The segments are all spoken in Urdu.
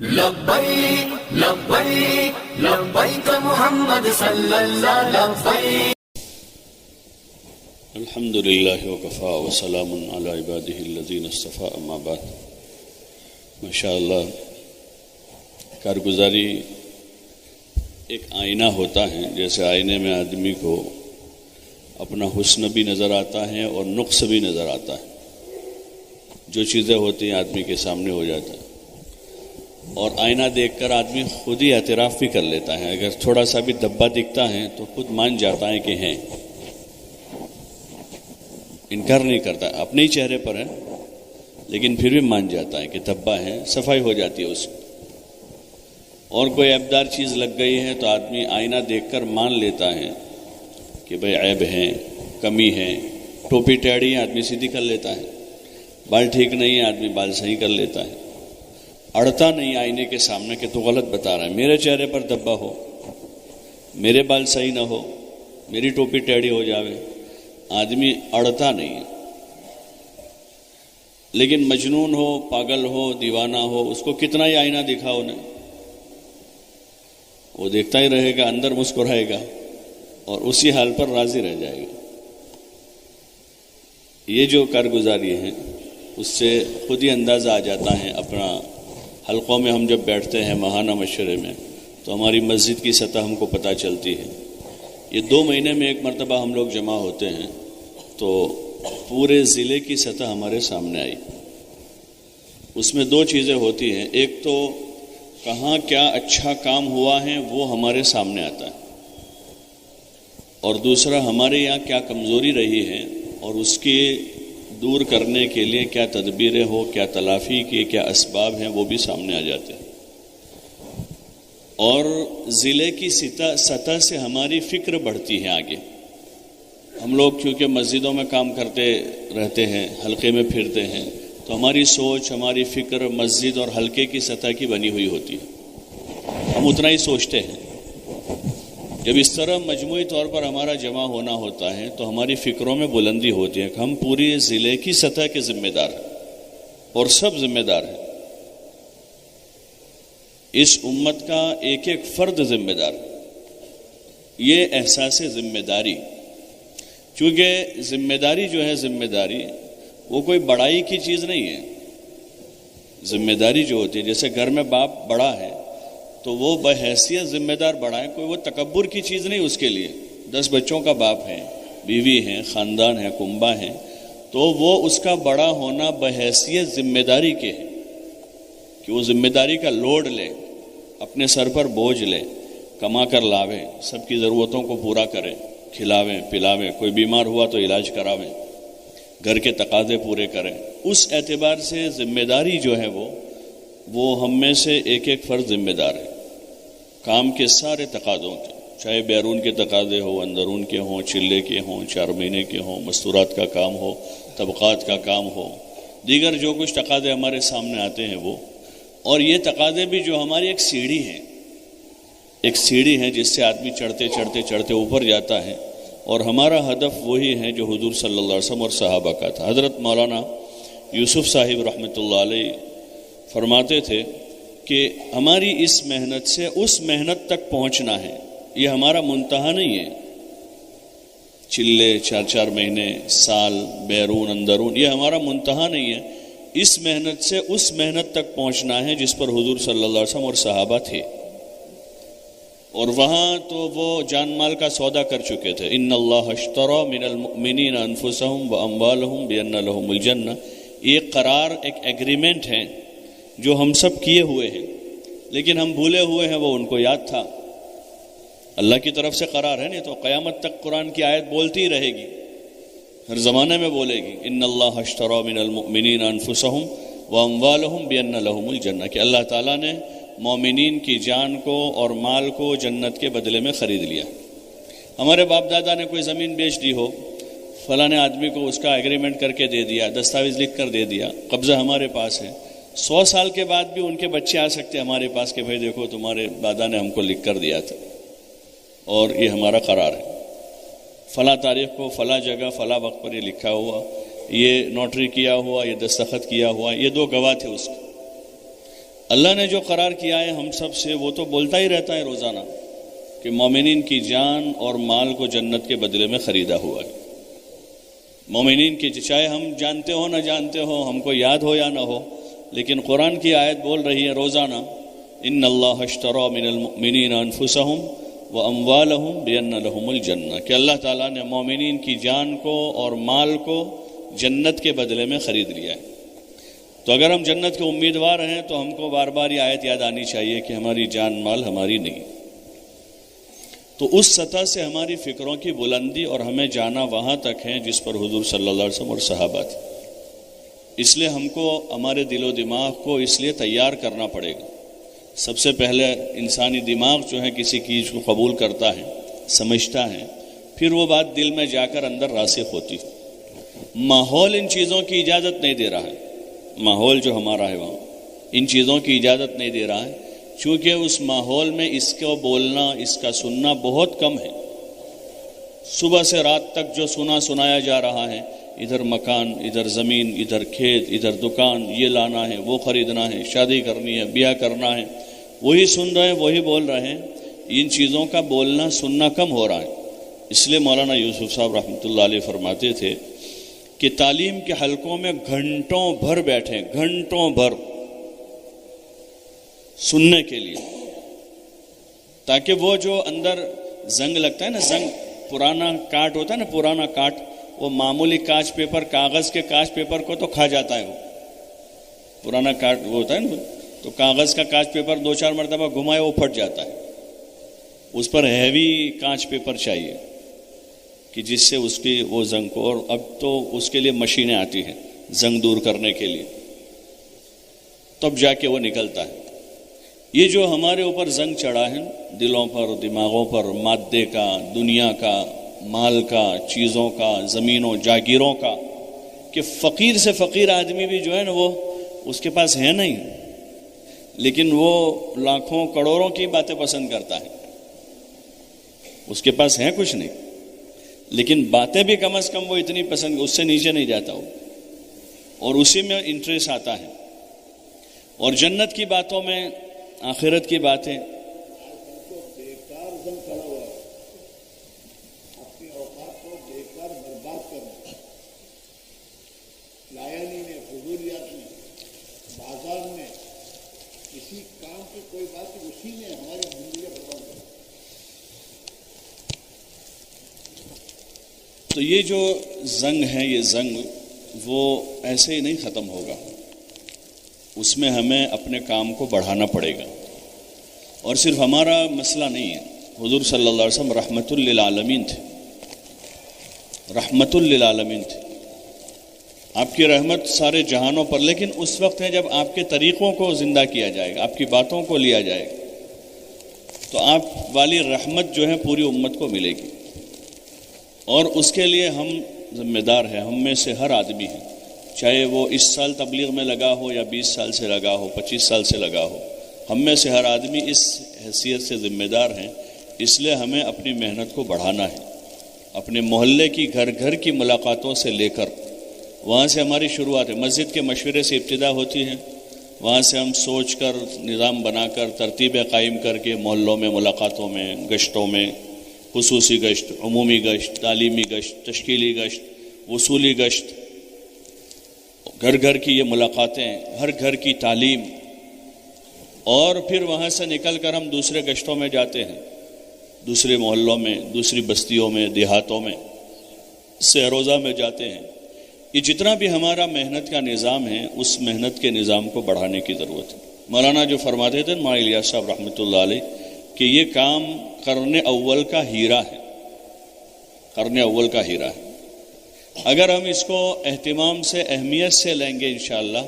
لبیک لبیک لبیک محمد صلی اللہ لبیک. الحمد للہ وکفا وسلام علی عبادہ الذین اصطفیٰ اما بعد. ماشاء اللہ، کارگزاری ایک آئینہ ہوتا ہے. جیسے آئینے میں آدمی کو اپنا حسن بھی نظر آتا ہے اور نقص بھی نظر آتا ہے. جو چیزیں ہوتی ہیں آدمی کے سامنے ہو جاتا ہے، اور آئینہ دیکھ کر آدمی خود ہی اعتراف بھی کر لیتا ہے. اگر تھوڑا سا بھی دھبا دکھتا ہے تو خود مان جاتا ہے کہ ہیں، انکار نہیں کرتا. اپنے ہی چہرے پر ہے لیکن پھر بھی مان جاتا ہے کہ دھبا ہے. صفائی ہو جاتی ہے اس میں. اور کوئی عیبدار چیز لگ گئی ہے تو آدمی آئینہ دیکھ کر مان لیتا ہے کہ بھئی عیب ہے، کمی ہے. ٹوپی ٹیڑھی ہے، آدمی سیدھی کر لیتا ہے. بال ٹھیک نہیں ہے، آدمی بال صحیح کر لیتا ہے. اڑتا نہیں آئینے کے سامنے کہ تو غلط بتا رہا ہے. میرے چہرے پر دھبا ہو، میرے بال صحیح نہ ہو، میری ٹوپی ٹیڑھی ہو جاوے، آدمی اڑتا نہیں ہے. لیکن مجنون ہو، پاگل ہو، دیوانہ ہو، اس کو کتنا ہی آئینہ دکھا انہیں، وہ دیکھتا ہی رہے گا، اندر مسکرائے گا اور اسی حال پر راضی رہ جائے گا. یہ جو کارگزاری ہے اس سے خود ہی اندازہ آ جاتا ہے. اپنا حلقوں میں ہم جب بیٹھتے ہیں ماہانہ مشورے میں تو ہماری مسجد کی سطح ہم کو پتہ چلتی ہے. یہ 2 مہینے میں ایک مرتبہ ہم لوگ جمع ہوتے ہیں تو پورے ضلع کی سطح ہمارے سامنے آئی. اس میں 2 چیزیں ہوتی ہیں. ایک تو کہاں کیا اچھا کام ہوا ہے وہ ہمارے سامنے آتا ہے، اور دوسرا ہمارے یہاں کیا کمزوری رہی ہے اور اس کی دور کرنے کے لیے کیا تدبیریں ہو، کیا تلافی کے کیا اسباب ہیں، وہ بھی سامنے آ جاتے ہیں. اور ضلع کی سطح سے ہماری فکر بڑھتی ہے آگے. ہم لوگ کیونکہ مسجدوں میں کام کرتے رہتے ہیں، حلقے میں پھرتے ہیں، تو ہماری سوچ، ہماری فکر مسجد اور حلقے کی سطح کی بنی ہوئی ہوتی ہے. ہم اتنا ہی سوچتے ہیں. جب اس طرح مجموعی طور پر ہمارا جمع ہونا ہوتا ہے تو ہماری فکروں میں بلندی ہوتی ہے کہ ہم پوری ضلع کی سطح کے ذمہ دار ہیں اور سب ذمہ دار ہیں. اس امت کا ایک ایک فرد ذمہ دار. یہ احساس ذمہ داری، چونکہ ذمہ داری جو ہے، ذمہ داری وہ کوئی بڑائی کی چیز نہیں ہے. ذمہ داری جو ہوتی ہے، جیسے گھر میں باپ بڑا ہے تو وہ بحیثیت ذمہ دار بڑا ہے، کوئی وہ تکبر کی چیز نہیں. اس کے لیے 10 بچوں کا باپ ہے، بیوی ہے، خاندان ہے، کنبہ ہے، تو وہ اس کا بڑا ہونا بحیثیت ذمہ داری کے ہے کہ وہ ذمہ داری کا لوڈ لے، اپنے سر پر بوجھ لے، کما کر لاوے، سب کی ضرورتوں کو پورا کرے، کھلاویں پلاویں، کوئی بیمار ہوا تو علاج کراویں، گھر کے تقاضے پورے کریں. اس اعتبار سے ذمہ داری جو ہے وہ ہم میں سے ایک ایک فرد ذمہ دار ہے. کام کے سارے تقاضوں کے، چاہے بیرون کے تقاضے ہو، اندرون کے ہوں، چلے کے ہوں، 4 مہینے کے ہوں، مستورات کا کام ہو، طبقات کا کام ہو، دیگر جو کچھ تقاضے ہمارے سامنے آتے ہیں وہ. اور یہ تقاضے بھی جو ہماری ایک سیڑھی ہے جس سے آدمی چڑھتے چڑھتے چڑھتے اوپر جاتا ہے. اور ہمارا ہدف وہی ہے جو حضور صلی اللہ علیہ وسلم اور صحابہ کا تھا. حضرت مولانا یوسف صاحب رحمۃ اللہ علیہ فرماتے تھے کہ ہماری اس محنت سے اس محنت تک پہنچنا ہے. یہ ہمارا منتہا نہیں ہے. چلے 4 مہینے، سال، بیرون اندرون، یہ ہمارا منتہا نہیں ہے. اس محنت سے اس محنت تک پہنچنا ہے جس پر حضور صلی اللہ علیہ وسلم اور صحابہ تھے. اور وہاں تو وہ جان مال کا سودا کر چکے تھے. ان اللہ اشتری من المؤمنین انفسهم واموالهم بان لهم الجنہ. یہ قرار، ایک ایگریمنٹ ہے جو ہم سب کیے ہوئے ہیں، لیکن ہم بھولے ہوئے ہیں. وہ ان کو یاد تھا. اللہ کی طرف سے قرار ہے، نہیں تو قیامت تک قرآن کی آیت بولتی ہی رہے گی، ہر زمانے میں بولے گی. ان اللہ اشتری من المؤمنین انفسهم واموالهم بان لهم الجنہ، کہ اللہ تعالیٰ نے مومنین کی جان کو اور مال کو جنت کے بدلے میں خرید لیا. ہمارے باپ دادا نے کوئی زمین بیچ دی ہو، فلاں آدمی کو اس کا ایگریمنٹ کر کے دے دیا، دستاویز لکھ کر دے دیا، قبضہ ہمارے پاس ہے. 100 سال کے بعد بھی ان کے بچے آ سکتے ہمارے پاس کہ بھائی دیکھو تمہارے دادا نے ہم کو لکھ کر دیا تھا اور یہ ہمارا قرار ہے. فلاں تاریخ کو فلاں جگہ فلاں وقت پر یہ لکھا ہوا، یہ نوٹری کیا ہوا، یہ دستخط کیا ہوا، یہ 2 گواہ تھے اس کے. اللہ نے جو قرار کیا ہے ہم سب سے وہ تو بولتا ہی رہتا ہے روزانہ کہ مومنین کی جان اور مال کو جنت کے بدلے میں خریدا ہوا ہے. مومنین کی چاہے ہم جانتے ہو نہ جانتے ہو، ہم کو یاد ہو یا نہ ہو، لیکن قرآن کی آیت بول رہی ہے روزانہ ان اللہ اشتری من المؤمنین انفسهم واموالهم بان لهم الجنہ، کہ اللہ تعالیٰ نے مومنین کی جان کو اور مال کو جنت کے بدلے میں خرید لیا ہے. تو اگر ہم جنت کے امیدوار ہیں تو ہم کو بار بار یہ آیت یاد آنی چاہیے کہ ہماری جان مال ہماری نہیں. تو اس سطح سے ہماری فکروں کی بلندی اور ہمیں جانا وہاں تک ہے جس پر حضور صلی اللہ علیہ وسلم اور صحابہ تھے. اس لیے ہم کو ہمارے دل و دماغ کو اس لیے تیار کرنا پڑے گا. سب سے پہلے انسانی دماغ جو ہے کسی چیز کو قبول کرتا ہے، سمجھتا ہے، پھر وہ بات دل میں جا کر اندر راسخ ہوتی. ماحول ان چیزوں کی اجازت نہیں دے رہا ہے. ماحول جو ہمارا ہے وہاں ان چیزوں کی اجازت نہیں دے رہا ہے، چونکہ اس ماحول میں اس کو بولنا، اس کا سننا بہت کم ہے. صبح سے رات تک جو سنایا جا رہا ہے، ادھر مکان، ادھر زمین، ادھر کھیت، ادھر دکان، یہ لانا ہے، وہ خریدنا ہے، شادی کرنی ہے، بیاہ کرنا ہے، وہی سن رہے ہیں، وہی بول رہے ہیں. ان چیزوں کا بولنا سننا کم ہو رہا ہے. اس لیے مولانا یوسف صاحب رحمۃ اللہ علیہ فرماتے تھے کہ تعلیم کے حلقوں میں گھنٹوں بھر بیٹھیں، گھنٹوں بھر سننے کے لیے، تاکہ وہ جو اندر زنگ لگتا ہے نا، زنگ پرانا کاٹ ہوتا ہے نا، پرانا کاٹ، وہ معمولی کانچ پیپر، کاغذ کے کانچ پیپر کو تو کھا جاتا ہے. وہ پرانا کاٹ وہ ہوتا ہے نا، تو کاغذ کا کانچ پیپر 2-4 مرتبہ گھمائے وہ پھٹ جاتا ہے. اس پر ہیوی کانچ پیپر چاہیے کہ جس سے اس کی وہ زنگ کو، اور اب تو اس کے لیے مشینیں آتی ہیں زنگ دور کرنے کے لیے، تب جا کے وہ نکلتا ہے. یہ جو ہمارے اوپر زنگ چڑھا ہے دلوں پر، دماغوں پر، مادے کا، دنیا کا، مال کا، چیزوں کا، زمینوں جاگیروں کا، کہ فقیر سے فقیر آدمی بھی جو ہے نا وہ اس کے پاس ہے نہیں، لیکن وہ لاکھوں کروڑوں کی باتیں پسند کرتا ہے. اس کے پاس ہے کچھ نہیں، لیکن باتیں بھی کم از کم وہ اتنی پسند، اس سے نیچے نہیں جاتا وہ، اور اسی میں انٹرسٹ آتا ہے. اور جنت کی باتوں میں، آخرت کی باتیں، تو یہ جو زنگ ہے، یہ زنگ وہ ایسے ہی نہیں ختم ہوگا. اس میں ہمیں اپنے کام کو بڑھانا پڑے گا. اور صرف ہمارا مسئلہ نہیں ہے، حضور صلی اللہ علیہ وسلم رحمت للعالمین تھے، رحمت للعالمین تھے. آپ کی رحمت سارے جہانوں پر، لیکن اس وقت ہے جب آپ کے طریقوں کو زندہ کیا جائے گا، آپ کی باتوں کو لیا جائے گا، تو آپ والی رحمت جو ہے پوری امت کو ملے گی. اور اس کے لیے ہم ذمہ دار ہیں. ہم میں سے ہر آدمی ہے، چاہے وہ اس سال تبلیغ میں لگا ہو یا 20 سال سے لگا ہو، 25 سال سے لگا ہو، ہم میں سے ہر آدمی اس حیثیت سے ذمہ دار ہیں. اس لیے ہمیں اپنی محنت کو بڑھانا ہے. اپنے محلے کی گھر گھر کی ملاقاتوں سے لے کر، وہاں سے ہماری شروعات ہے. مسجد کے مشورے سے ابتدا ہوتی ہے، وہاں سے ہم سوچ کر، نظام بنا کر، ترتیبیں قائم کر کے محلوں میں، ملاقاتوں میں، گشتوں میں، خصوصی گشت، عمومی گشت، تعلیمی گشت، تشکیلی گشت، وصولی گشت، گھر گھر کی یہ ملاقاتیں، ہر گھر کی تعلیم. اور پھر وہاں سے نکل کر ہم دوسرے گشتوں میں جاتے ہیں، دوسرے محلوں میں، دوسری بستیوں میں، دیہاتوں میں، سہروزہ میں جاتے ہیں. یہ جتنا بھی ہمارا محنت کا نظام ہے، اس محنت کے نظام کو بڑھانے کی ضرورت ہے. مولانا جو فرماتے تھے مولانا الیاس صاحب رحمۃ اللہ علیہ کہ یہ کام قرن اول کا ہیرا ہے، قرن اول کا ہیرا ہے. اگر ہم اس کو اہتمام سے، اہمیت سے لیں گے انشاءاللہ،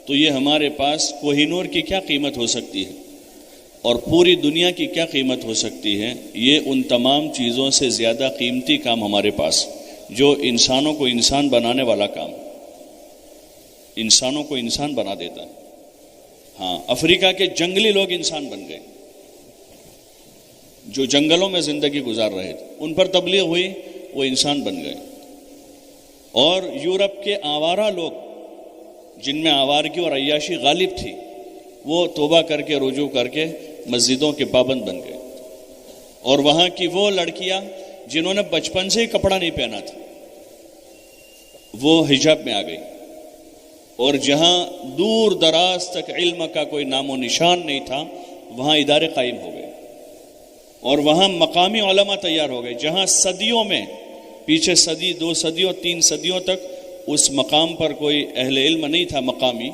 تو یہ ہمارے پاس کوہ نور کی کیا قیمت ہو سکتی ہے اور پوری دنیا کی کیا قیمت ہو سکتی ہے. یہ ان تمام چیزوں سے زیادہ قیمتی کام ہمارے پاس، جو انسانوں کو انسان بنانے والا کام، انسانوں کو انسان بنا دیتا ہے. ہاں، افریقہ کے جنگلی لوگ انسان بن گئے، جو جنگلوں میں زندگی گزار رہے تھے، ان پر تبلیغ ہوئی، وہ انسان بن گئے. اور یورپ کے آوارہ لوگ، جن میں آوارگی اور عیاشی غالب تھی، وہ توبہ کر کے رجوع کر کے مسجدوں کے پابند بن گئے، اور وہاں کی وہ لڑکیاں جنہوں نے بچپن سے ہی کپڑا نہیں پہنا تھا وہ حجاب میں آ گئی، اور جہاں دور دراز تک علم کا کوئی نام و نشان نہیں تھا وہاں ادارے قائم ہو گئے، اور وہاں مقامی علماء تیار ہو گئے۔ جہاں صدیوں میں، پیچھے صدی، 2 صدیوں، 3 صدیوں تک اس مقام پر کوئی اہل علم نہیں تھا مقامی،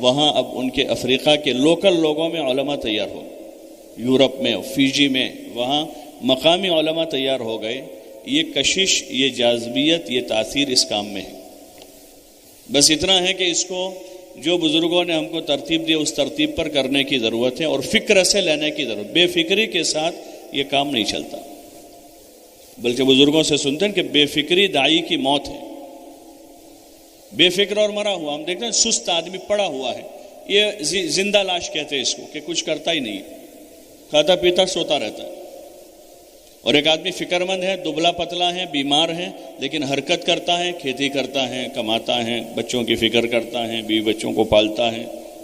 وہاں اب ان کے افریقہ کے لوکل لوگوں میں علماء تیار ہو گئے، یورپ میں، فیجی میں، وہاں مقامی علماء تیار ہو گئے۔ یہ کشش، یہ جاذبیت، یہ تاثیر اس کام میں ہے۔ بس اتنا ہے کہ اس کو جو بزرگوں نے ہم کو ترتیب دی اس ترتیب پر کرنے کی ضرورت ہے، اور فکر سے لینے کی ضرورت۔ بے فکری کے ساتھ یہ کام نہیں چلتا، بلکہ بزرگوں سے سنتے ہیں کہ بے فکری داعی کی موت ہے۔ بے فکر اور مرا ہوا، ہم دیکھتے ہیں سست آدمی پڑا ہوا ہے، یہ زندہ لاش کہتے ہیں اس کو، کہ کچھ کرتا ہی نہیں، کھاتا پیتا سوتا رہتا ہے۔ اور ایک آدمی فکر مند ہے، دبلا پتلا ہے، بیمار ہے، لیکن حرکت کرتا ہے، کھیتی کرتا ہے، کماتا ہے، بچوں کی فکر کرتا ہے، بیوی بچوں کو پالتا ہے،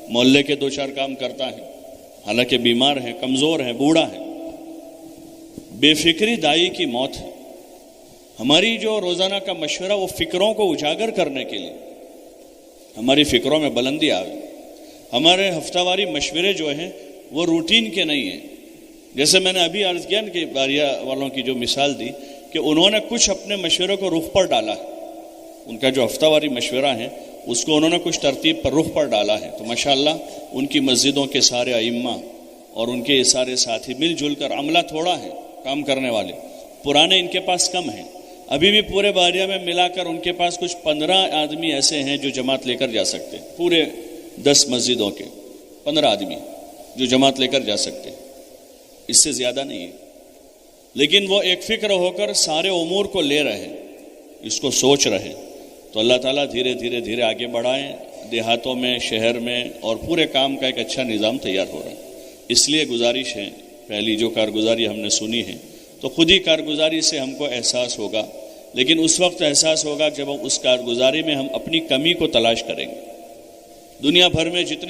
محلے کے 2-4 کام کرتا ہے، حالانکہ بیمار ہے، کمزور ہے، بوڑھا ہے۔ بے فکری دائی کی موت ہے۔ ہماری جو روزانہ کا مشورہ وہ فکروں کو اجاگر کرنے کے لیے، ہماری فکروں میں بلندی آئے۔ ہمارے ہفتہ واری مشورے جو ہیں وہ روٹین کے نہیں ہیں۔ جیسے میں نے ابھی عرض کیا کہ باریہ والوں کی جو مثال دی کہ انہوں نے کچھ اپنے مشورے کو رخ پر ڈالا ہے، ان کا جو ہفتہ واری مشورہ ہے اس کو انہوں نے کچھ ترتیب پر رخ پر ڈالا ہے، تو ماشاءاللہ ان کی مسجدوں کے سارے ائمہ اور ان کے سارے ساتھی مل جل کر، عملہ تھوڑا ہے کام کرنے والے، پرانے ان کے پاس کم ہیں، ابھی بھی پورے باریہ میں ملا کر ان کے پاس کچھ 15 آدمی ایسے ہیں جو جماعت لے کر جا سکتے، پورے 10 مسجدوں کے 15 آدمی جو جماعت لے کر جا سکتے، اس سے زیادہ نہیں ہے۔ لیکن وہ ایک فکر ہو کر سارے امور کو لے رہے، اس کو سوچ رہے، تو اللہ تعالیٰ دھیرے دھیرے دھیرے آگے بڑھائیں، دیہاتوں میں، شہر میں، اور پورے کام کا ایک اچھا نظام تیار ہو رہا ہے۔ اس لیے گزارش ہے، پہلی جو کارگزاری ہم نے سنی ہے تو خود ہی کارگزاری سے ہم کو احساس ہوگا، لیکن اس وقت احساس ہوگا جب ہم اس کارگزاری میں ہم اپنی کمی کو تلاش کریں گے۔ دنیا بھر میں جتنے